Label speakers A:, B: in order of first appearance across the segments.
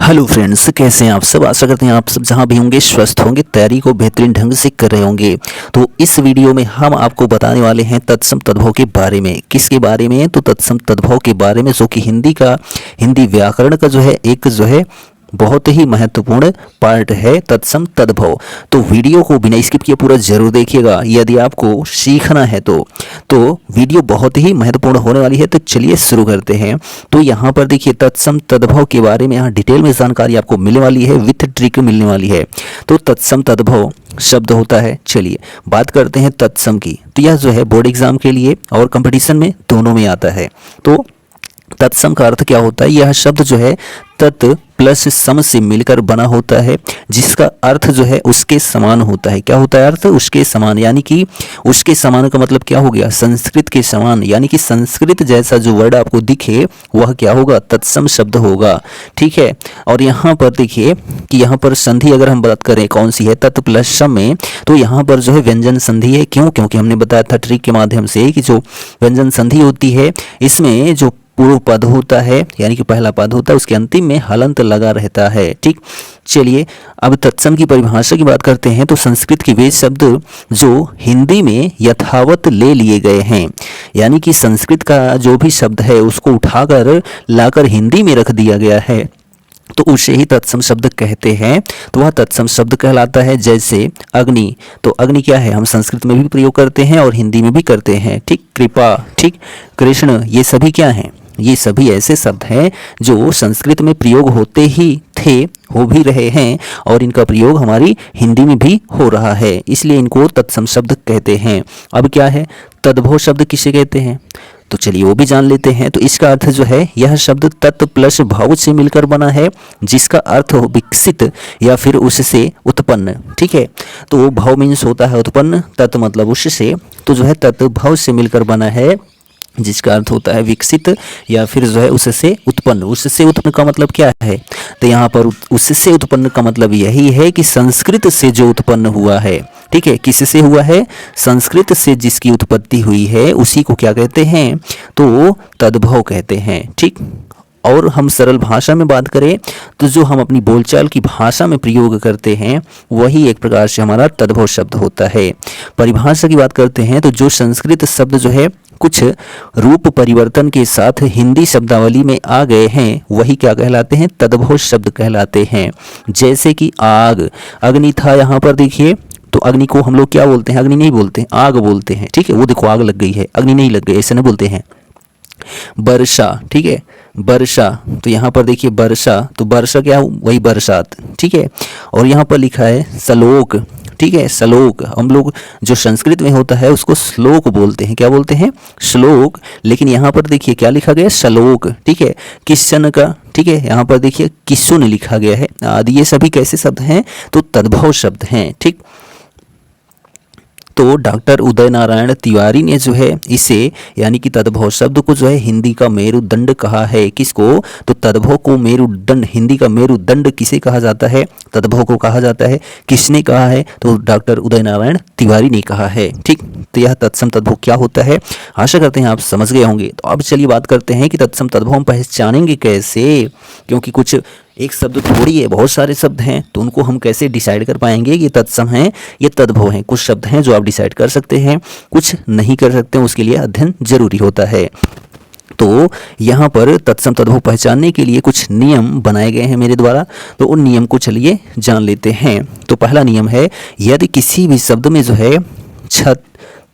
A: Hello friends, कैसे हैं आप सब। आशा करते हैं आप सब जहां भी होंगे स्वस्थ होंगे, तैयारी को बेहतरीन ढंग से कर रहे होंगे। तो इस वीडियो में हम आपको बताने वाले हैं तत्सम तद्भव के बारे में। किसके बारे में? तो तत्सम तद्भव के बारे में, जो कि हिंदी व्याकरण का जो है बहुत ही महत्वपूर्ण पार्ट है तत्सम तद्भव। तो वीडियो को बिना स्किप किए पूरा जरूर देखिएगा यदि आपको सीखना है तो वीडियो बहुत ही महत्वपूर्ण होने वाली है। तो चलिए शुरू करते हैं। तो यहाँ पर देखिए तत्सम तद्भव के बारे में यहाँ डिटेल में जानकारी आपको मिलने वाली है, विथ ट्रिक मिलने वाली है। तो तत्सम तद्भव शब्द होता है। चलिए बात करते हैं तत्सम की। तो यह जो है बोर्ड एग्जाम के लिए और कंपटीशन में दोनों में आता है। तो तत्सम का अर्थ क्या होता है? यह शब्द जो है तत् प्लस सम से मिलकर बना होता है, जिसका अर्थ जो है उसके समान होता है। क्या होता है अर्थ? उसके समान। यानी कि उसके समान का मतलब क्या हो गया? संस्कृत के समान। यानी कि संस्कृत जैसा जो वर्ड आपको दिखे वह क्या होगा? तत्सम शब्द होगा। ठीक है। और यहाँ पर देखिए कि यहाँ पर संधि अगर हम बात करें कौन सी है, तत् प्लस सम में, तो यहाँ पर जो है व्यंजन संधि है। क्यों? क्योंकि हमने बताया था ट्रिक के माध्यम से कि जो व्यंजन संधि होती है इसमें जो पूर्व पद होता है यानी कि पहला पद होता है उसके अंतिम में हलंत लगा रहता है। ठीक। चलिए अब तत्सम की परिभाषा की बात करते हैं। तो संस्कृत के वे शब्द जो हिंदी में यथावत ले लिए गए हैं, यानी कि संस्कृत का जो भी शब्द है उसको उठाकर लाकर हिंदी में रख दिया गया है, तो उसे ही तत्सम शब्द कहते हैं। तो वह तत्सम शब्द कहलाता है। जैसे अग्नि, तो अग्नि क्या है? हम संस्कृत में भी प्रयोग करते हैं और हिंदी में भी करते हैं। ठीक। कृपा, ठीक। कृष्ण, ये सभी क्या हैं? ये सभी ऐसे शब्द हैं जो संस्कृत में प्रयोग होते ही थे, हो भी रहे हैं, और इनका प्रयोग हमारी हिंदी में भी हो रहा है, इसलिए इनको तत्सम शब्द कहते हैं। अब क्या है तद्भव शब्द किसे कहते हैं? तो चलिए वो भी जान लेते हैं। तो इसका अर्थ जो है यह शब्द तत् प्लस भव से मिलकर बना है, जिसका अर्थ हो विकसित या फिर उससे उत्पन्न। ठीक है। तो भव मीन्स होता है उत्पन्न, तत् मतलब उससे, तो जो है तत् भव से मिलकर बना है, जिसका अर्थ होता है विकसित या फिर जो है उससे उत्पन्न। उससे उत्पन्न का मतलब क्या है? तो यहाँ पर उससे उत्पन्न का मतलब यही है कि संस्कृत से जो उत्पन्न हुआ है। ठीक है। किससे हुआ है? संस्कृत से जिसकी उत्पत्ति हुई है उसी को क्या कहते हैं? तो तद्भव कहते हैं। ठीक। और हम सरल भाषा में बात करें तो जो हम अपनी बोलचाल की भाषा में प्रयोग करते हैं वही एक प्रकार से हमारा तद्भव शब्द होता है। परिभाषा की बात करते हैं तो जो संस्कृत शब्द जो है कुछ रूप परिवर्तन के साथ हिंदी शब्दावली में आ गए हैं वही क्या कहलाते हैं? तद्भव शब्द कहलाते हैं। जैसे कि आग, अग्नि था यहाँ पर देखिए, तो अग्नि को हम लोग क्या बोलते हैं? अग्नि नहीं बोलते हैं, आग बोलते हैं। ठीक है। वो देखो आग लग गई है, अग्नि नहीं लग गई, ऐसे नहीं बोलते हैं। वर्षा, ठीक है, वर्षा, तो यहाँ पर देखिए वर्षा, तो वर्षा क्या? वही बरसात। ठीक है। और यहाँ पर लिखा है श्लोक। ठीक है। श्लोक हम लोग जो संस्कृत में होता है उसको श्लोक बोलते हैं। क्या बोलते हैं? श्लोक। लेकिन यहाँ पर देखिए क्या लिखा गया? श्लोक। ठीक है। किशन का, ठीक है, यहाँ पर देखिए किसुन लिखा गया है आदि। ये सभी कैसे शब्द हैं? तो तद्भव शब्द हैं। ठीक। तो डॉक्टर उदय नारायण तिवारी ने जो है इसे यानी कि तद्भव शब्द को जो है हिंदी का मेरुदंड कहा है। किसको? तो तद्भव को मेरुदंड, हिंदी का मेरुदंड किसे कहा जाता है? तद्भव को कहा जाता है। किसने कहा है? तो डॉक्टर उदय नारायण तिवारी ने कहा है। ठीक। तो यह तत्सम तद्भव क्या होता है, आशा करते हैं आप समझ गए होंगे। तो अब चलिए बात करते हैं कि तत्सम तद्भव हम पहचानेंगे कैसे, क्योंकि कुछ एक शब्द थोड़ी है, बहुत सारे शब्द हैं, तो उनको हम कैसे डिसाइड कर पाएंगे ये तत्सम हैं ये तद्भव हैं। कुछ शब्द हैं जो आप डिसाइड कर सकते हैं, कुछ नहीं कर सकते, उसके लिए अध्ययन जरूरी होता है। तो यहाँ पर तत्सम तद्भव पहचानने के लिए कुछ नियम बनाए गए हैं मेरे द्वारा, तो उन नियम को चलिए जान लेते हैं। तो पहला नियम है, यदि किसी भी शब्द में जो है छत,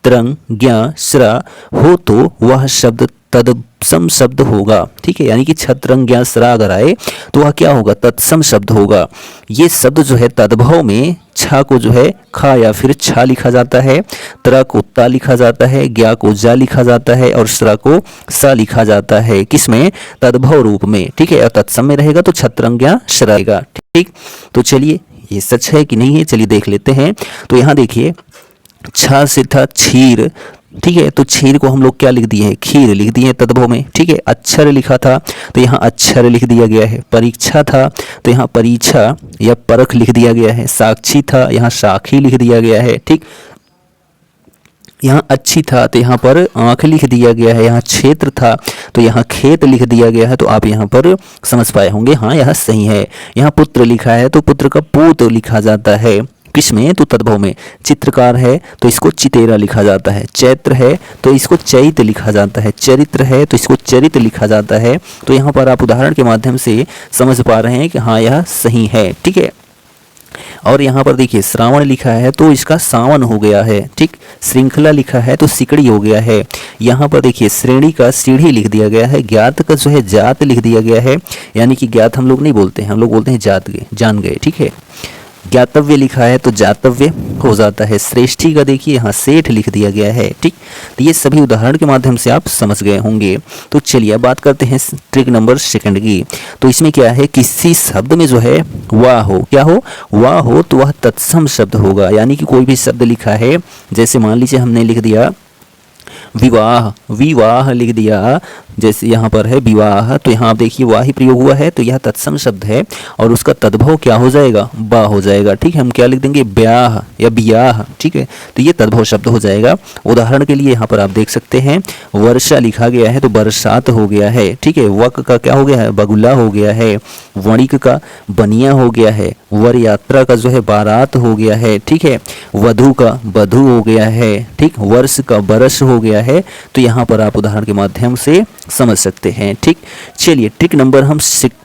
A: त्रंग, ज्ञ, श्रा हो तो वह शब्द तत्सम शब्द होगा। ठीक है। यानी कि छत्रंग ज्ञ श्रा अगर आए तो वह क्या होगा? तत्सम शब्द होगा। ये शब्द जो है तद्भव में छा को जो है खा या फिर छा लिखा जाता है, त्र को ता लिखा जाता है, ज्ञा को जा लिखा जाता है और श्रा को सा लिखा जाता है। किसमें? तद्भव रूप में। ठीक है। और तत्सम में रहेगा तो छत्रंग ज्ञ श्रा रहेगा। ठीक। तो चलिए ये सच है कि नहीं है, चलिए देख लेते हैं। तो यहाँ देखिए छा से था क्षीर। ठीक है। तो क्षीर को हम लोग क्या लिख दिए हैं? खीर लिख दिए हैं तद्भव में। ठीक है। अक्षर लिखा था तो यहाँ अक्षर लिख दिया गया है। परीक्षा था तो यहाँ परीक्षा या परख लिख दिया गया है। साक्षी था, यहाँ साखी लिख दिया गया है। ठीक। यहाँ अच्छी था तो यहाँ पर आँख लिख दिया गया है। यहाँ क्षेत्र था तो यहाँ खेत लिख दिया गया है, तो आप यहाँ पर समझ पाए होंगे हाँ यह सही है। यहाँ पुत्र लिखा है तो पुत्र का पूत लिखा जाता है, किसमें तो तद्भव में। चित्रकार है तो इसको चितेरा लिखा जाता है, चैत्र है तो इसको चैत लिखा जाता है, चरित्र है तो इसको चरित लिखा जाता है। तो यहाँ पर आप उदाहरण के माध्यम से समझ पा रहे हैं कि हाँ यह सही है, ठीक है। और यहाँ पर देखिए श्रावण लिखा है तो इसका सावन हो गया है, ठीक। श्रृंखला लिखा है तो सिकड़ी हो गया है। यहाँ पर देखिए श्रेणी का सीढ़ी लिख दिया गया है, ज्ञात का जो है जात लिख दिया गया है, यानी कि ज्ञात हम लोग नहीं बोलते हैं, हम लोग बोलते हैं जात गए, जान गए, ठीक है। ज्ञातव्य लिखा है तो जातव्य हो जाता है। श्रेष्ठी का देखिए यहाँ सेठ लिख दिया गया है, ठीक। तो ये सभी उदाहरण के माध्यम से आप समझ गए होंगे। तो चलिए अब बात करते हैं ट्रिक नंबर सेकंड की। तो इसमें क्या है, किसी शब्द में जो है वाह हो, क्या हो, वाह हो तो वह तत्सम शब्द होगा। यानी कि कोई भी शब्द लिखा है, जैसे मान लीजिए हमने लिख दिया विवाह, विवाह लिख दिया, जैसे यहाँ पर है विवाह, तो यहाँ आप देखिए वाह ही प्रयोग हुआ है, तो यह तत्सम शब्द है और उसका तद्भव क्या हो जाएगा, बा हो जाएगा, ठीक है। हम क्या लिख देंगे, ब्याह या बियाह, ठीक है। तो ये तद्भव शब्द हो जाएगा। उदाहरण के लिए यहाँ पर आप देख सकते हैं वर्षा लिखा गया है तो बरसात हो गया है, ठीक है। वक का क्या हो गया है, बगुला हो गया है। वणिक का बनिया हो गया है। वर यात्रा का जो है बारात हो गया है, ठीक है। वधु का बधु हो गया है, ठीक। वर्ष का बरस हो गया है। तो यहाँ पर आप उदाहरण के माध्यम से समझ सकते हैं, ठीक। चलिए ट्रिक नंबर हम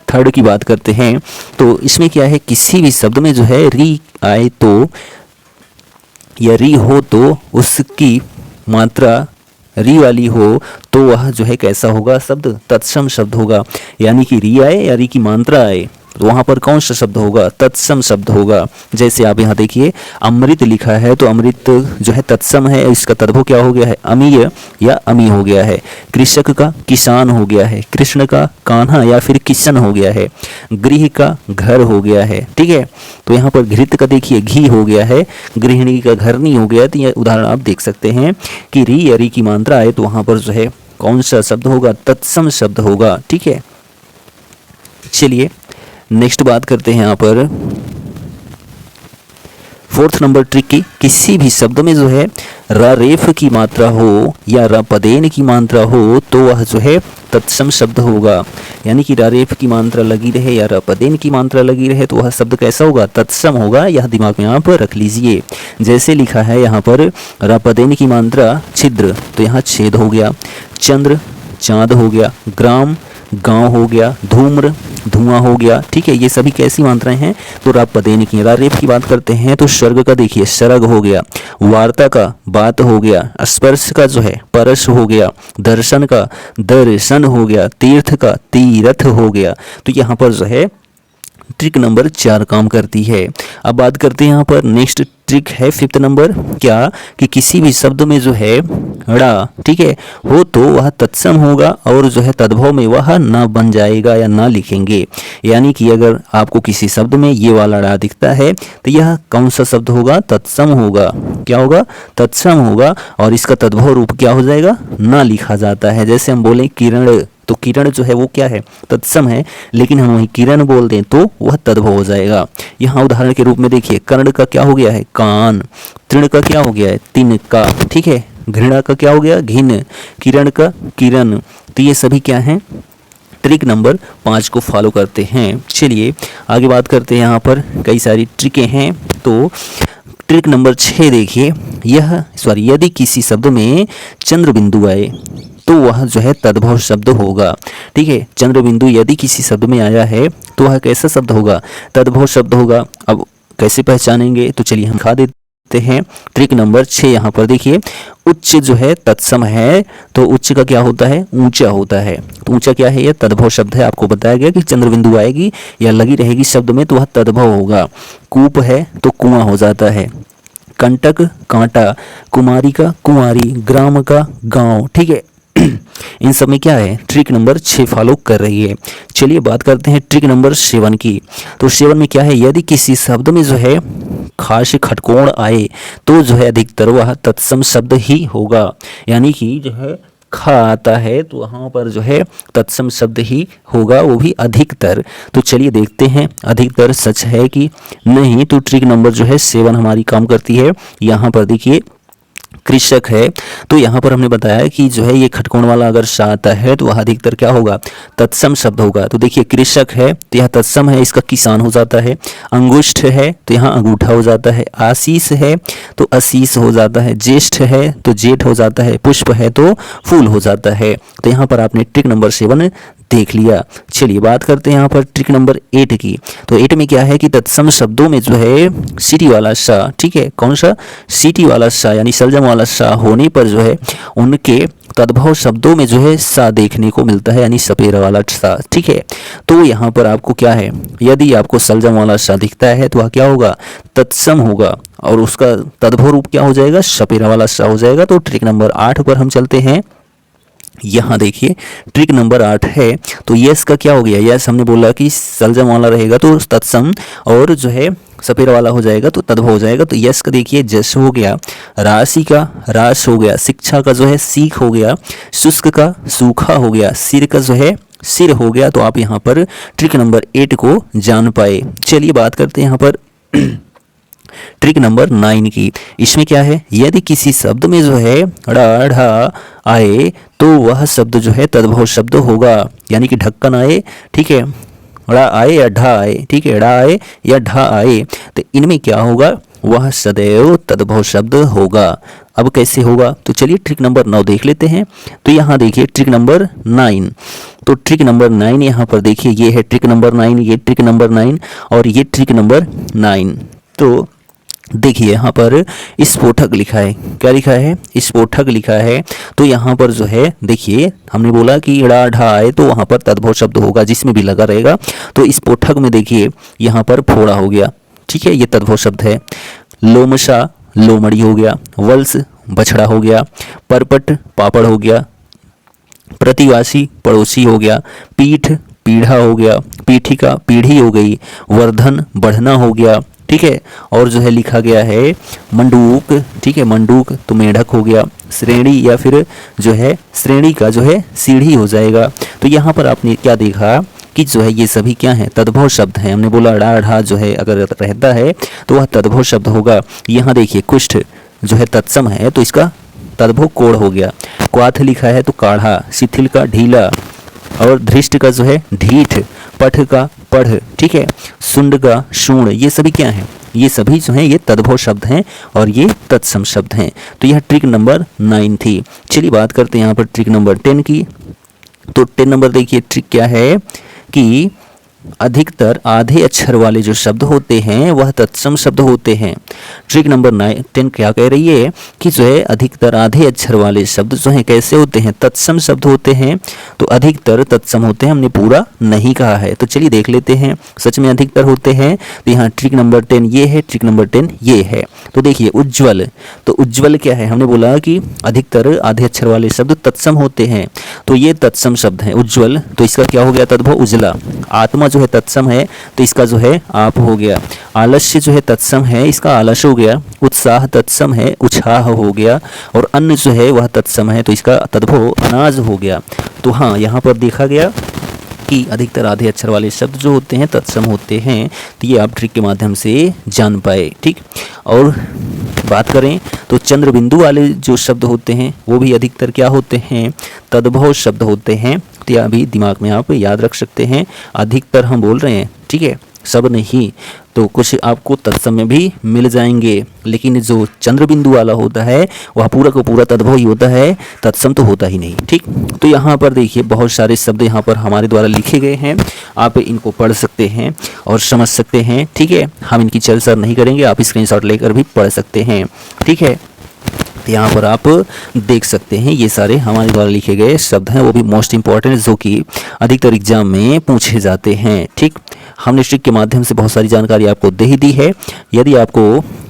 A: थर्ड की बात करते हैं। तो इसमें क्या है, किसी भी शब्द में जो है री आए तो या री हो तो उसकी मात्रा री वाली हो तो वह जो है कैसा होगा, शब्द तत्सम शब्द होगा। यानी कि री आए या री की मात्रा आए तो वहाँ पर कौन सा शब्द होगा, तत्सम शब्द होगा। जैसे आप यहाँ देखिए अमृत लिखा है तो अमृत जो है तत्सम है, इसका तद्भव क्या हो गया है, अमीय या अमी हो गया है। कृषक का किसान हो गया है। कृष्ण का कान्हा या फिर किशन हो गया है। गृह का घर हो गया है, ठीक है। तो यहाँ पर घृत का देखिए घी हो गया है। गृहिणी का घर नहीं हो गया। तो ये उदाहरण आप देख सकते हैं कि री या री की मात्रा आए तो वहाँ पर जो है कौन सा शब्द होगा, तत्सम शब्द होगा, ठीक है। चलिए नेक्स्ट बात करते हैं यहाँ पर फोर्थ नंबर ट्रिक की। किसी भी शब्द में जो है रेफ की मात्रा हो या रपदेन की मात्रा हो तो वह जो है तत्सम शब्द होगा। यानी कि रेफ की मात्रा लगी रहे या रपदेन की मात्रा लगी रहे तो वह शब्द कैसा होगा, तत्सम होगा। यह दिमाग में आप रख लीजिए। जैसे लिखा है यहाँ पर रपदेन की मात्रा छिद्र, तो यहाँ छेद हो गया। चंद्र चांद हो गया। ग्राम गांव हो गया। धूम्र धुआं हो गया, ठीक है। ये सभी कैसी मात्राएं हैं, तो रपदेन की। रेफ की बात करते हैं तो स्वर्ग का देखिए सरग हो गया। वार्ता का बात हो गया। स्पर्श का जो है परश हो गया। दर्शन का दर्शन हो गया। तीर्थ का तीर्थ हो गया। तो यहाँ पर जो है ट्रिक नंबर 4 काम करती है। अब बात करते हैं यहाँ पर नेक्स्ट ट्रिक है 5th नंबर, क्या कि किसी भी शब्द में जो है ड़ा, ठीक है, हो तो वह तत्सम होगा और जो है तद्भव में वह ना बन जाएगा या ना लिखेंगे। यानी कि अगर आपको किसी शब्द में ये वाला ड़ा दिखता है तो यह कौन सा शब्द होगा, तत्सम होगा। क्या होगा, तत्सम होगा और इसका तद्भव रूप क्या हो जाएगा, ना लिखा जाता है। जैसे हम बोले किरण, तो किरण जो है वो क्या है, तत्सम है, लेकिन हम वही किरण बोल दें तो वह तद्भव हो जाएगा। यहाँ उदाहरण के रूप में देखिए कर्ण का क्या हो गया है, कान। तृण का क्या हो गया है, तिनका, ठीक है। घृणा का क्या हो गया, घिन। किरण का किरण। तो ये सभी क्या हैं, ट्रिक नंबर 5 को फॉलो करते हैं। चलिए आगे बात करते हैं। यहाँ पर कई सारी ट्रिकें हैं। तो ट्रिक नंबर 6 देखिए, यदि किसी शब्द में चंद्र बिंदु आए तो वह जो है तद्भव शब्द होगा, ठीक है। चंद्र बिंदु यदि किसी शब्द में आया है तो वह कैसा शब्द होगा, तद्भव शब्द होगा। अब कैसे पहचानेंगे, तो चलिए हम दिखा देते हैं। ट्रिक नंबर 6 यहाँ पर देखिए, उच्च जो है तत्सम है तो उच्च का क्या होता है, ऊंचा होता है। तो ऊंचा क्या है, यह तद्भव शब्द है। आपको बताया गया कि चंद्र बिंदु आएगी या लगी रहेगी शब्द में तो वह तद्भव होगा। कूप है तो कुआं हो जाता है। कंटक कांटा। कुमारी का कुंवारी। ग्राम का गांव, ठीक है। इन सब में क्या है, ट्रिक नंबर 6 फॉलो कर रही है। चलिए बात करते हैं ट्रिक नंबर 7 की। तो 7 में क्या है, यदि किसी शब्द में जो है खास खटकोण आए तो जो है अधिकतर वह तत्सम शब्द ही होगा। यानी कि जो है खा आता है तो वहाँ पर जो है तत्सम शब्द ही होगा, वो भी अधिकतर। तो चलिए देखते हैं अधिकतर सच है कि नहीं। तो ट्रिक नंबर जो है 7 हमारी काम करती है। यहाँ पर देखिए कृषक है, तो यहाँ पर हमने बताया कि जो है ये खटकोण वाला अगर श आता है तो वह अधिकतर क्या होगा, तत्सम शब्द होगा। तो देखिए कृषक है तो यह तत्सम है, इसका किसान हो जाता है। अंगुष्ठ है तो यहाँ अंगूठा हो जाता है। आशीष है तो आशीष हो जाता है। ज्येष्ठ है तो जेठ हो जाता है। पुष्प है तो फूल हो जाता है। तो यहाँ पर आपने ट्रिक नंबर 7 देख लिया। चलिए बात करते हैं यहाँ पर ट्रिक नंबर 8 की। तो 8 में क्या है कि तत्सम शब्दों में जो है सीटी वाला सा, ठीक है, कौन सा, सीटी वाला सा यानी सलजम वाला सा होने पर जो है उनके तद्भव शब्दों में जो है सा देखने को मिलता है, यानी सपेरा वाला सा, ठीक है। तो यहाँ पर आपको क्या है, यदि आपको सलजम वाला सा दिखता है तो वह क्या होगा, तत्सम होगा और उसका तद्भव रूप क्या हो जाएगा, सपेरा वाला सा हो जाएगा। तो ट्रिक नंबर 8 पर हम चलते हैं। यहाँ देखिए ट्रिक नंबर 8 है, तो यस का क्या हो गया, यस हमने बोला कि सलजम वाला रहेगा तो तत्सम और जो है सपेरा वाला हो जाएगा तो तद्भव हो जाएगा। तो यस का देखिए जस हो गया, राशि का राश हो गया, शिक्षा का जो है सीख हो गया, शुष्क का सूखा हो गया, सिर का जो है सिर हो गया। तो आप यहाँ पर ट्रिक नंबर 8 को जान पाए। चलिए बात करते हैं यहाँ पर ट्रिक नंबर 9 की। इसमें क्या है, यदि किसी शब्द में जो है ड़ा ढा आए तो वह शब्द जो है तद्भव शब्द होगा, यानी कि ढक्कन आए, ठीक है, ड़ा आए या ढा आए, ठीक है, ड़ा आए या ढा आए, तो इनमें क्या होगा, वह सदैव तद्भव शब्द होगा। अब कैसे होगा, तो चलिए ट्रिक नंबर 9 देख लेते हैं। तो यहाँ देखिए ट्रिक नंबर 9, तो ट्रिक नंबर 9 यहाँ पर देखिए, ये है ट्रिक नंबर 9, ये ट्रिक नंबर 9 और ये ट्रिक नंबर 9। तो देखिए यहाँ पर स्फोटक लिखा है, क्या लिखा है, स्फोटक लिखा है। तो यहाँ पर जो है देखिए हमने बोला कि ड़ा ढा आए तो वहाँ पर तद्भव शब्द होगा जिसमें भी लगा रहेगा। तो स्फोटक में देखिए यहाँ पर फोड़ा हो गया, ठीक है, ये तद्भव शब्द है। लोमशा लोमड़ी हो गया, वल्स बछड़ा हो गया, परपट पापड़ हो गया, प्रतिवासी पड़ोसी हो गया, पीठ पीढ़ा हो गया, पीठिका पीढ़ी हो गई, वर्धन बढ़ना हो गया, ठीक है। और जो है लिखा गया है मंडूक, ठीक है, मंडूक तो मेढक हो गया, श्रेणी या फिर जो है श्रेणी का जो है सीढ़ी हो जाएगा। तो यहाँ पर आपने क्या देखा कि जो है ये सभी क्या हैं, तद्भव शब्द हैं। हमने बोला ड़ा ढा जो है अगर रहता है तो वह तद्भव शब्द होगा। यहाँ देखिए कुष्ठ जो है तत्सम है तो इसका तद्भव कोढ़ हो गया। क्वाथ लिखा है तो काढ़ा, शिथिल का ढीला और धृष्ट का जो है ढीठ, पठ का पढ़, ठीक है, सुंड का शूण, ये सभी क्या हैं, ये सभी जो हैं ये तद्भव शब्द हैं और ये तत्सम शब्द हैं। तो यह ट्रिक नंबर 9 थी। चलिए बात करते हैं यहाँ पर ट्रिक नंबर 10 की। तो 10 नंबर देखिए ट्रिक क्या है कि अधिकतर आधे अक्षर वाले जो शब्द होते हैं वह तत्सम शब्द होते हैं। ट्रिक नंबर 10 क्या कह रही है कि जो है अधिकतर आधे अक्षर वाले शब्द जो हैं कैसे होते हैं, तत्सम शब्द होते हैं। तो अधिकतर तत्सम होते हैं, हमने पूरा नहीं कहा है। तो चलिए देख लेते हैं, सच में अधिकतर होते हैं। तो यहाँ ट्रिक नंबर 10 ये है, ट्रिक नंबर 10 ये है। तो देखिए उज्ज्वल, तो उज्ज्वल क्या है, हमने बोला कि अधिकतर आधे अक्षर वाले शब्द तत्सम होते हैं तो ये तत्सम शब्द है उज्ज्वल। तो इसका क्या हो गया, तद्भव उजला। आत्मा जो है तत्सम है तो इसका जो है आप हो गया। आलस्य जो है तत्सम है, इसका आलस हो गया। उत्साह तत्सम है, उत्साह हो गया। और अन्न जो है वह तत्सम है तो इसका तद्भव अनाज हो गया। तो हाँ यहाँ पर देखा गया कि अधिकतर आधे अक्षर वाले शब्द जो होते हैं तत्सम होते हैं। तो ये आप ट्रिक के माध्यम से जान पाए, ठीक। और बात करें तो चंद्र बिंदु वाले जो शब्द होते हैं वो भी अधिकतर क्या होते हैं, तद्भव शब्द होते हैं। तो यह भी दिमाग में आप याद रख सकते हैं। अधिकतर हम बोल रहे हैं, ठीक है, सब नहीं, तो कुछ आपको तत्सम में भी मिल जाएंगे, लेकिन जो चंद्र बिंदु वाला होता है वह पूरा का पूरा तद्भव ही होता है, तत्सम तो होता ही नहीं, ठीक। तो यहाँ पर देखिए बहुत सारे शब्द यहाँ पर हमारे द्वारा लिखे गए हैं, आप इनको पढ़ सकते हैं और समझ सकते हैं, ठीक है। हम इनकी चर्चा नहीं करेंगे, आप स्क्रीनशॉट लेकर भी पढ़ सकते हैं, ठीक है। तो यहाँ पर आप देख सकते हैं ये सारे हमारे द्वारा लिखे गए शब्द हैं, वो भी मोस्ट इंपॉर्टेंट जो कि अधिकतर एग्जाम में पूछे जाते हैं, ठीक। हमने ट्रिक के माध्यम से बहुत सारी जानकारी आपको दे ही दी है। यदि आपको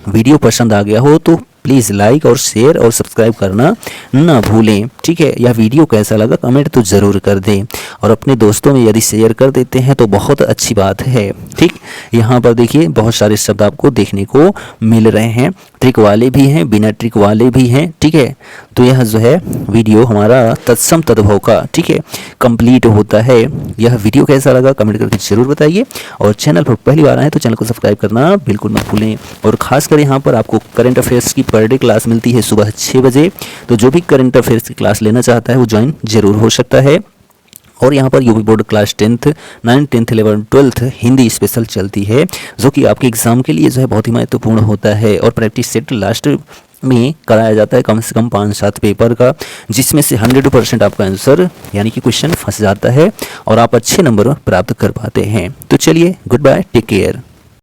A: वीडियो पसंद आ गया हो तो प्लीज़ लाइक और शेयर और सब्सक्राइब करना ना भूलें, ठीक है। यह वीडियो कैसा लगा कमेंट तो ज़रूर कर दें और अपने दोस्तों में यदि शेयर कर देते हैं तो बहुत अच्छी बात है। ठीक, यहाँ पर देखिए बहुत सारे शब्द आपको देखने को मिल रहे हैं, ट्रिक वाले भी हैं, बिना ट्रिक वाले भी हैं। ठीक है, तो यह जो है वीडियो हमारा तत्सम तद्भव का, ठीक है, कंप्लीट होता है। यह वीडियो कैसा लगा कमेंट करके जरूर बताइए, और चैनल पर पहली बार आए तो चैनल को सब्सक्राइब करना बिल्कुल मत भूलें। और खासकर यहाँ पर आपको करंट अफेयर्स की पर डे क्लास मिलती है सुबह 6 बजे, तो जो भी करंट अफेयर्स की क्लास लेना चाहता है वो ज्वाइन जरूर हो सकता है। और यहाँ पर UP board class 10th 9th 10th 11th 12th Hindi special चलती है, जो कि आपके एग्जाम के लिए जो है बहुत ही महत्वपूर्ण होता है। और प्रैक्टिस सेट लास्ट में कराया जाता है कम से कम 5-7 पेपर का, जिसमें से 100% आपका आंसर यानी कि क्वेश्चन फंस जाता है और आप अच्छे नंबर प्राप्त कर पाते हैं। तो चलिए, गुड बाय, टेक केयर।